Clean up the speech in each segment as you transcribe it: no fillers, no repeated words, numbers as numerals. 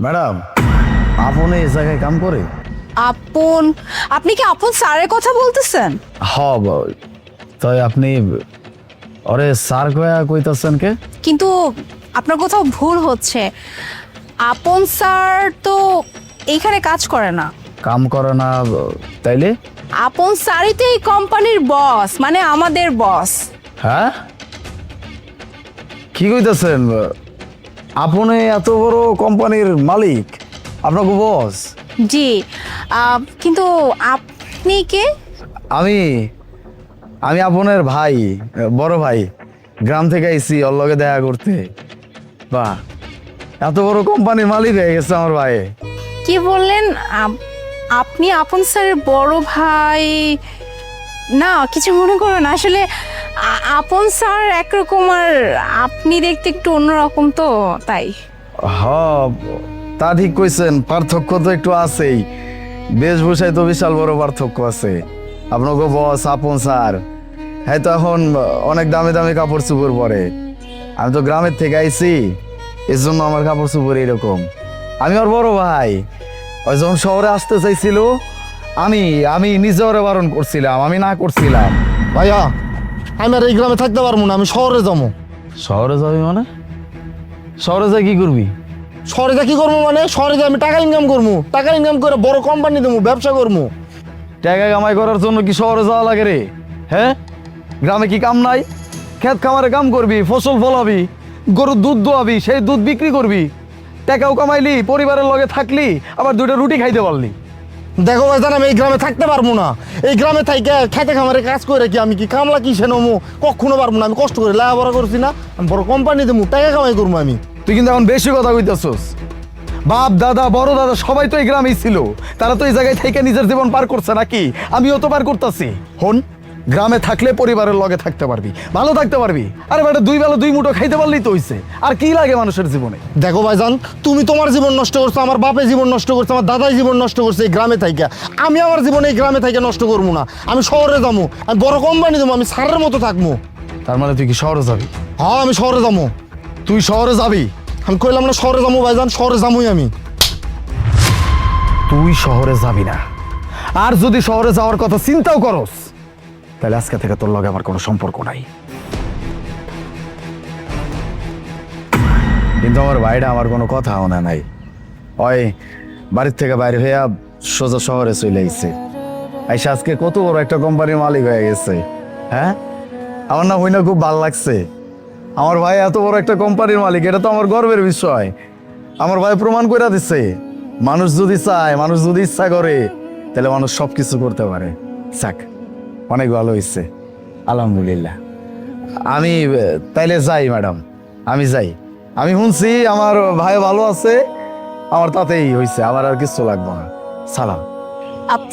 Madam, আপন এই জায়গায় কাম করে? আপন? আপনি কি আপন স্যারের কথা বলতেছেন? তাই আপনি ওরে স্যার কয়া কইতাছেন কে? কিন্তু আপনার কোথাও ভুল হচ্ছে। আপন স্যার তো এইখানে কাজ করে না। কাম করে না তাইলে? আপন স্যারই তো এই কোম্পানির বস, মানে আমাদের বস। হ্যাঁ, কি কইতাছেন? আপনি এত বড় কোম্পানির মালিক, আপনাকে বস? জি, কিন্তু আপনি কে? আমি আমি আপনার ভাই, বড় ভাই। গ্রাম থেকে আইছি ওর লগে দেখা করতে। বাহ, এত বড় কোম্পানির মালিক হয়ে গেছে আমার ভাই। কি বললেন? আপনি আপন স্যারের বড় ভাই? না, কিছু মনে করো না। আসলে আপন স্যার একরকম আর আপনি দেখতে একটু অন্যরকম, তো তাই। হ, তা ঠিক কইছেন, পার্থক্য তো একটু আছেই। বেশভূষায় তো বিশাল বড় পার্থক্য আছে। আপনাকে বস আপন স্যার, হ্যাঁ, তো এখন অনেক দামি দামি কাপড় চোপড় পরে। আমি তো গ্রামের থেকে আইছি, এর জন্য আমার কাপড় চোপড় এরকম। আমি ওর বড় ভাই। ওই যখন শহরে আসতে চাইছিল, আমি আমি নিজে ওরে বারণ করছিলাম, আমি না করছিলাম। ভাইয়া, আমি আর এই গ্রামে থাকতে পারবো না, আমি শহরে যাবো। শহরে যাবি মানে? শহরে যাই কি করবি? শহরে যা কি করবো মানে? শহরে যা আমি টাকা ইনকাম করবো, টাকা ইনকাম করে বড় কোম্পানি দেবো, ব্যবসা করবো। টাকা কামাই করার জন্য কি শহরে যাওয়া লাগে রে? হ্যাঁ, গ্রামে কি কাম নাই? ক্ষেত খামারে কাম করবি, ফসল ফলাবি, গরুর দুধ দোয়াবি, সেই দুধ বিক্রি করবি, টাকাও কামাইলি, পরিবারের লগে থাকলি, আবার দুইটা রুটি খাইতে পারলি। দেখো ভাইজান, আমি এই গ্রামে থাকতে পারবো না। এই গ্রামে থাইকে খেতে খামারে কাজ করে কি আমি কি কামলা কি সে নমো? কখনো পারবো না। আমি কষ্ট করে লেখাপড়া করছি না, আমি বড় কোম্পানি দেবো, টাকা কামাই করবো আমি। তুই কিন্তু এখন বেশি কথা কইতেছস। বাপ দাদা বড় দাদা সবাই তো এই গ্রামেই ছিল, তারা তো এই জায়গায় থেকে নিজের জীবন পার করছে নাকি? আমিও তো পার করতেছি। হন, গ্রামে থাকলে পরিবারের লগে থাকতে পারবি, ভালো থাকতে পারবি। আরে বেটা, দুই বেলা দুই মুঠো খাইতে পারলেই তো হইছে। আর কি লাগে মানুষের জীবনে? দেখো ভাইজান, তুমি তোমার জীবন নষ্ট করছো, আমার বাপে জীবন নষ্ট করছে, আমার দাদাই জীবন নষ্ট করছে এই গ্রামে থাইকা। আমি আমার জীবন এই গ্রামে থাইকা নষ্ট করবো না। আমি শহরে যাবো, আমি বড় কোম্পানি দেবো, আমি স্যারের মতো থাকবো। তার মানে তুই কি শহরে যাবি? হ্যাঁ, আমি শহরে যাবো। তুই শহরে যাবি? আমি কইলাম না শহরে যাবো ভাইজান, শহরে যাবোই আমি। তুই শহরে যাবি না, আর যদি শহরে যাওয়ার কথা চিন্তাও করস, তাহলে আজকে থেকে তোর লগে আমার কোনো সম্পর্ক নাই। কিন্তু আমার ভাইটা আমার কোনো কথা শোনা নাই। ওই বাড়ির থেকে বাইরে হইয়া সোজা শহরে চলে আইছে। আইসা আজকে কত বড় একটা কোম্পানির মালিক হয়ে গেছে। হ্যাঁ, আমার না হইনা খুব ভালো লাগছে। আমার ভাই এত বড় একটা কোম্পানির মালিক, এটা তো আমার গর্বের বিষয়। আমার ভাই প্রমাণ করে দিচ্ছে, মানুষ যদি চায়, মানুষ যদি ইচ্ছা করে, তাহলে মানুষ সবকিছু করতে পারে। যাক, অনেক ভালো হয়েছে, আলহামদুলিল্লাহ। আমি তাইলে যাই ম্যাডাম, আমি যাই। আমি শুনছি আমার ভাই ভালো আছে, আমার তাতেই হয়েছে, আমার আর কিছু লাগবে না। সালাম।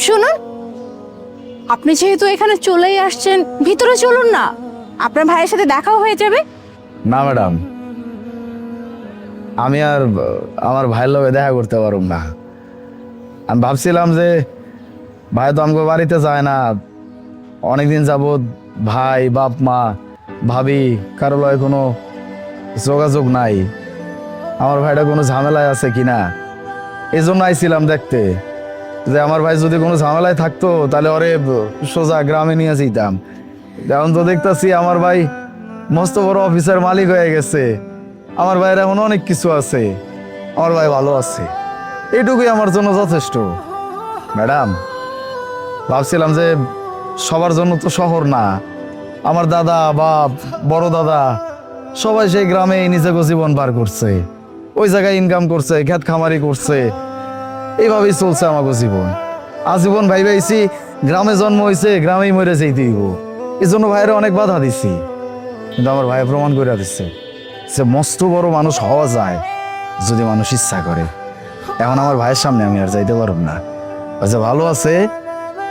শুনুন, আপনি যেহেতু এখানে চলেই আসছেন, ভিতরে চলুন না, আপনার ভাইয়ের সাথে দেখাও হয়ে যাবে। না ম্যাডাম, আমি আর আমার ভাইয়ের লগে দেখা করতে পারব না। আমি ভাবছিলাম যে ভাই তো আমাকে বাড়িতে যায় না অনেকদিন যাবৎ, ভাই বাপ মা ভাবি কারো লগে কোনো যোগাযোগ নাই। আমার ভাইটা কোনো ঝামেলায় আছে কিনা, এই জন্য আইছিলাম দেখতে যে আমার ভাই যদি কোনো ঝামেলায় থাকতো তাহলে ওরে সোজা গ্রামে নিয়ে যেতাম। এখন তো দেখতেছি আমার ভাই মস্ত বড় অফিসের মালিক হয়ে গেছে, আমার ভাইয়ের এমন অনেক কিছু আছে, আমার ভাই ভালো আছে, এইটুকুই আমার জন্য যথেষ্ট। ম্যাডাম, ভাবছিলাম যে সবার জন্য তো শহর না, আমার দাদা বাপ বড় দাদা সবাই সেই গ্রামে নিজেকে জীবন পার করছে, ওই জায়গায় ইনকাম করছে, ক্ষেত খামারি করছে, এইভাবেই চলছে আমাকে জীবন। আজীবন ভাই ভাইছি গ্রামে জন্ম হয়েছে, গ্রামেই মরে যেতে দিব, এই জন্য ভাইয়ের অনেক বাধা দিছি। কিন্তু আমার ভাই প্রমাণ করে দিচ্ছে যে মস্ত বড় মানুষ হওয়া যায় যদি মানুষ ইচ্ছা করে। এখন আমার ভাইয়ের সামনে আমি আর যাইতে পারব না। ও যে ভালো আছে,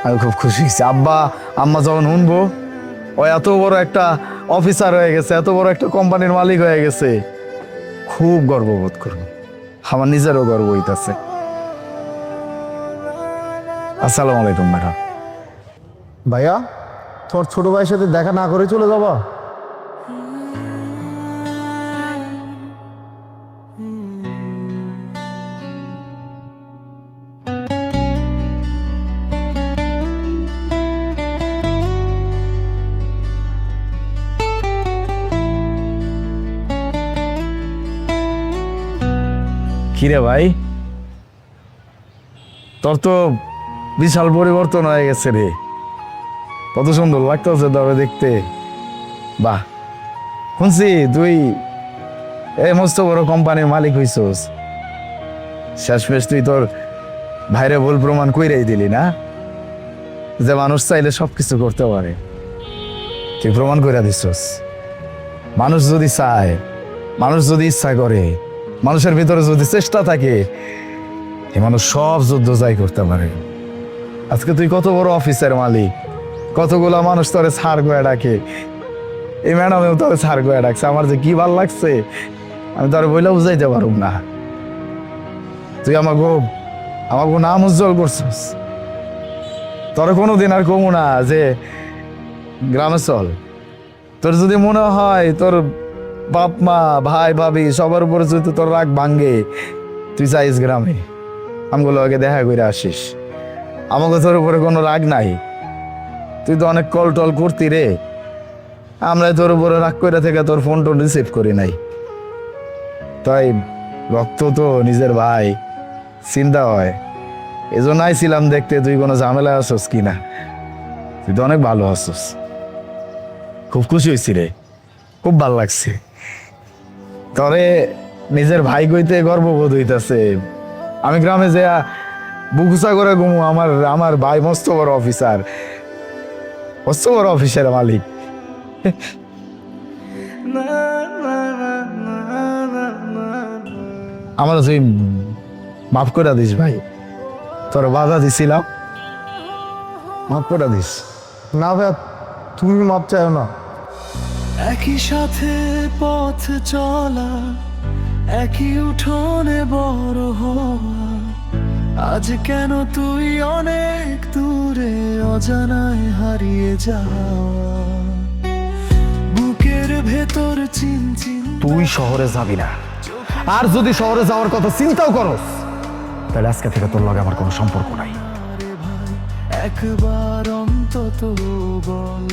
আমি খুব খুশি হয়েছি। আব্বা আম্মা যখন শুনবো ও এত বড় একটা অফিসার হয়ে গেছে, এত বড় একটা কোম্পানির মালিক হয়ে গেছে, খুব গর্ববোধ করবো। আমার নিজেরও গর্ব হইতেছে। আসসালামু আলাইকুম ম্যাডাম। ভাইয়া, তোমার ছোট ভাইয়ের সাথে দেখা না করে চলে যাবা? কিরে ভাই, তোর তো বিশাল পরিবর্তন হয়ে গেছে রে। কত সুন্দর লাগতেছে তবে দেখতে। বাহ, শুনছি তুই এই মস্ত বড় কোম্পানির মালিক হইছস। শেষমেশ তুই তোর ভাইরে ভুল প্রমাণ কইরাই দিলি না, যে মানুষ চাইলে সবকিছু করতে পারে। তুই প্রমাণ কইরা দিছস, মানুষ যদি চায়, মানুষ যদি ইচ্ছা করে, মানুষের ভিতরে যদি চেষ্টা থাকে, এ মানুষ সব যুদ্ধ জয় করতে পারে। আজকে তুই কত বড় অফিসের মালিক, কতগুলা মানুষ তোরে ছাড় গয়া ডাকে। এই ম্যাডামেও তোরে ছাড় গয়া ডাকছে, আমার যে কি ভাল লাগছে আমি তোরে বইলা বুঝাইতে পারুম না। তুই আমাকে নাম উজ্জ্বল করছিস। তোরে কোনোদিন আর কমু না যে গ্রামে চল। তোর যদি মনে হয় তোর বাপ মা ভাই ভাবি সবার উপরে যদি তোর রাগ ভাঙ্গে, তুই চাইস গ্রামে আমগুলো আগে দেখা করে আসিস। আমাকে তোর উপরে কোনো রাগ নাই, তুই তো অনেক কল টল করতি রে। আমরা তোর উপরে রাগ করে থেকে তোর ফোন টোন রিসিভ করি নাই। তাই রক্ত তো নিজের ভাই, চিন্তা হয়। এই জন্য আইছিলাম দেখতে তুই কোনো ঝামেলা আসস কিনা। তুই তো অনেক ভালো আসস, খুব খুশি হয়েছি রে, খুব ভালো লাগছে। তরে নিজের ভাই কইতে গর্ববোধ হইতাছে। আমি গ্রামে যে বুকুসা করে ঘুমু, আমার ভাই মস্ত বড় অফিসার, মস্ত বড় অফিসের মালিক। আমার তুই মাফ করে দিস ভাই, তোর বাধা দিছিলাম, মাফ করে দিস। না ভাইয়া, তুমি মাপ চাও না। একই সাথে পথ চলা, একই উঠোনে বড় হওয়া, আজ কেন তুই অনেক দূরে অজানায় হারিয়ে যাওয়া, বুকের ভেতর চিনচিন। তুই শহরে যাবি না, আর যদি শহরে যাওয়ার কথা চিন্তাও করস তাহলে আজকে থেকে তোর লগে আমার কোনো সম্পর্ক নাই। একবার অন্তত বল।